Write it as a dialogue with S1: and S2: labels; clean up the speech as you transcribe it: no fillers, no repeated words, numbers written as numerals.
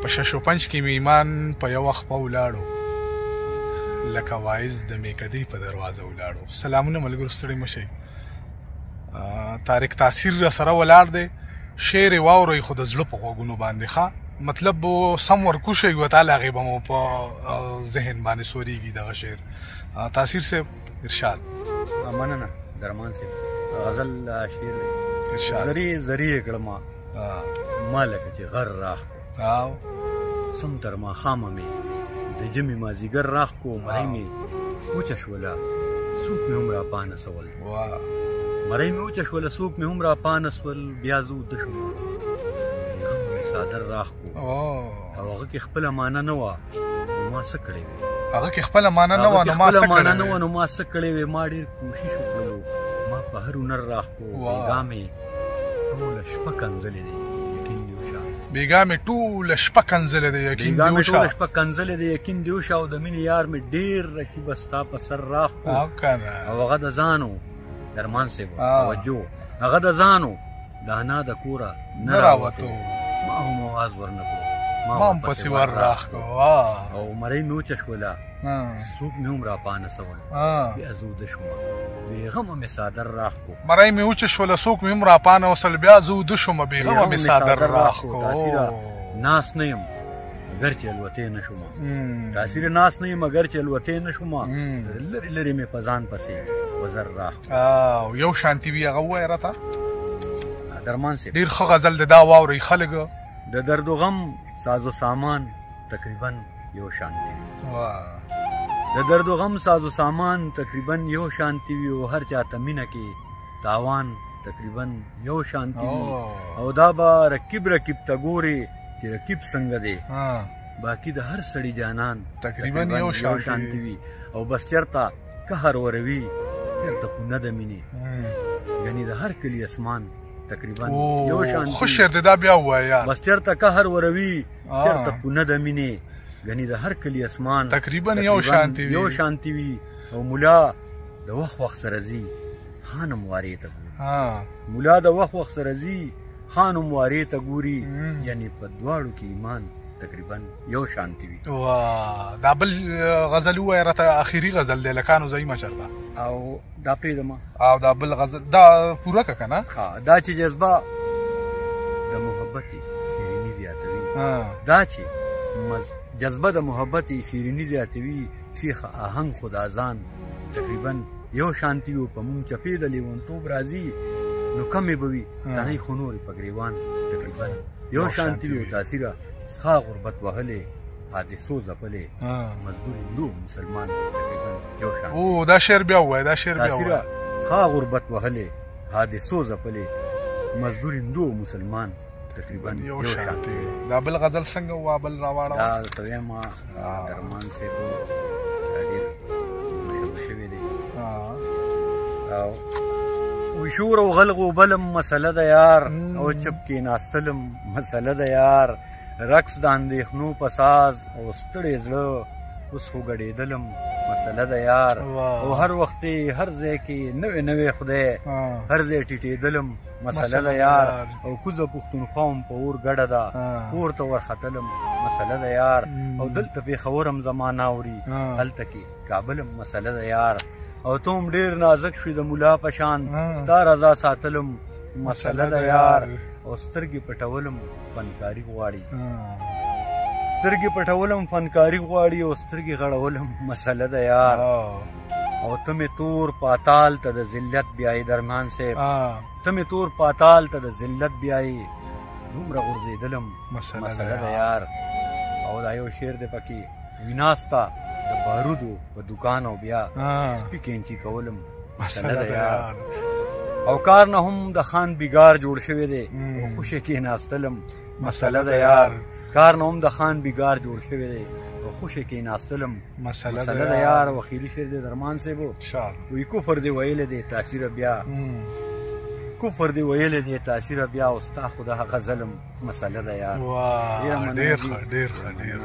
S1: په شش و پنج کې مې ایمان په یوه خپه ولاړو لکه وایز د میکدې په دروازه ولاړو. سلامونه ملګرو، ستړي مه شئ. طارق تاثیر را سره ولاړ دی. شعر یې واورئ خو د زړه په غوږونو باندې ښه مطلب به سم ورکوشئ و تعالی هغې به مو په ذهن باندې سورېږي دغه شعر. تاثیر صاحب ارشاد.
S2: مننه درمان صاحب. غزل شعر دی
S1: ارشاد.
S2: زری زری یې کړمه ما لکه چې غر راخ
S1: او
S2: سم تر ماښامه مې د ژمي مازدیګر راخ کو مرۍ مې وچه شوله څوک مې هم را پانه سول مرۍ مې وچه شوله څوک مې هم را پانه سول بیا زه اوده شوم غم مې څادر راخ کو او هغه کې خپله معنه نه وه نو ما څه کړی وې
S1: هغه کې خپله معنه نه وه نو
S2: ما څه کړی وې ما ډېر کوشش وکړلو ما په هر هنر راخ کو بېګا مې ټوله شپه کنځلې دی یقین دې وشه
S1: بېګا مې ټوله شپه کنځلې دی یقین دې وشه
S2: ټوله شپه کنځلې دی یقین دې وشه او د مینې یار مې ډېر رقیبه ستا په سر راخ کو او هغه د ځانو درمان صاحب توجه هغه د ځانو د انا د کوره نه راوتو ما هم اواز ورنه کړو ما هم پسې ور راخ کو او مرۍ مې وچه شوله څوک مې هم را پانه سول بیا زه اوده شومه بېغمه مې څادر راخ کو
S1: مرۍ مې وچه شوله څوک مې هم را پانه وسل بیا زه اوده شومه بېغمه مې څادر راخ کو.
S2: تاثیره ناس نه یم اگر چې الوتې نه شومه تاثیر ناس نه یم اگر چې الوتې نه شومه لرې لرې مې په ځان پسې وزر راخ کو.
S1: یو شانتي وي هغه ووایه راته
S2: درمان صاحب.
S1: ډېر ښه غزل دی دا واورئ خلک.
S2: د درد و غم ساز و سامان تقریبا یو شانتي وي د درد و غم ساز و سامان تقریبا یو شانتي وي او هر چاته مینه کې تاوان تقریبا یو شانتي وي او دا به رکیب رکیب ته ګورې چې رکیب څنګه دی باقي د هر سړي جانان
S1: تقریبا یو
S2: شانتي وي او بس چېرته قهر وروي چېرته پونه د مینې یعنې د هر کلي اسمان تقریبا یو شانتي
S1: خو شعر دی دا بیا ووایه یار
S2: بس چېرته قهر وروي چېرته پونه د مینې ګنې د هر کلي اسمان
S1: تقریبا یو
S2: شانتي وي او ملا د وخت سره ځي خانم وارې ته ګوري ملا د وخت سره ځي خانم وارې ته ګوري یعنې په دواړو کې ایمان تقریبا یو شانتي وي.
S1: دا بل غزل ووایه راته اخري غزل دی لکانو ځایمه چېرته
S2: او دا پرېږدمه
S1: او دا بل غزل دا پوره که که نه
S2: دا چې جذبه د محبت شیریني زیاتوي دا چې جذبه د محبت شیریني زیاتوي شیخ آهنګ خو د اذان تقریبا یو شانتي وي په مونږ چپې د لیونتوب راځي نو کمې به وي تنۍ خو نورې په ګریوان تقریبا یو شانتي وي او تاثیره څخه غربت وهلې حادثو ځپلې مزدور هندو مسلمان تقریبا یو شانتي.
S1: دا شعر بیا ووایه دا شعر بیا
S2: تاثیره څخه غربت وهلې حادثو ځپلې مزدور هندو مسلمان تقریبا یو شانتي وي.
S1: دا بل غزل څنګه وه بل راواړه
S2: دا ته وایم درمان صاحب ډېر مشهور شوی دی او وشور او غلغ و بلم مسله ده یار او چپ کېناستلم مسله ده یار رقص د اندېښنو په ساز او ستړی زړه اوس خو ګډېدلم مسله ده یار او هر وخت هر ځای کې نوې نوې خدای هر ځای ټیټېدلم مسله ده یار او کوزه پښتونخوا هم په اور ګډه ده اور ته ورختلم مسله ده یار او دلته پېښور هم زما ناوري هلته کې کابل هم مسله ده یار او ته هم ډېر نازک شوې د ملا په شان ستا رضا ساتلم مسله ده یار او سترګې پټولم فنکاري غواړي سترګې پټولم فنکاري غواړي او سترګې غړولم مسله ده یار او ته مې تور پاتال ته د ذلت بیایي درمان صاحب ته مې تور پاتال ته د ذلت بیایي دومره غورځېدلم مسله ده یار او دا یو شعر دی پکې ویناستا د بارودو په دوکان او بیا سپي کینچي کولم مسله ده یار او کار نه هم د خان بیګار جوړ شوی دی او خوشې کېناستلم مسله ده یار کار نه هم د خان بیګار جوړ شوی دی او خوشې کېناستلم مسله ده یار او اخري شعر دی درمان صاحب وایي کفر دی ویلی دی تاثیره بیا کفر دی ویلی دی تاثیره بیا او ستا خو د هغه ظلم مسله ده یار.
S1: ډېر ښه ډېر ښه ډېر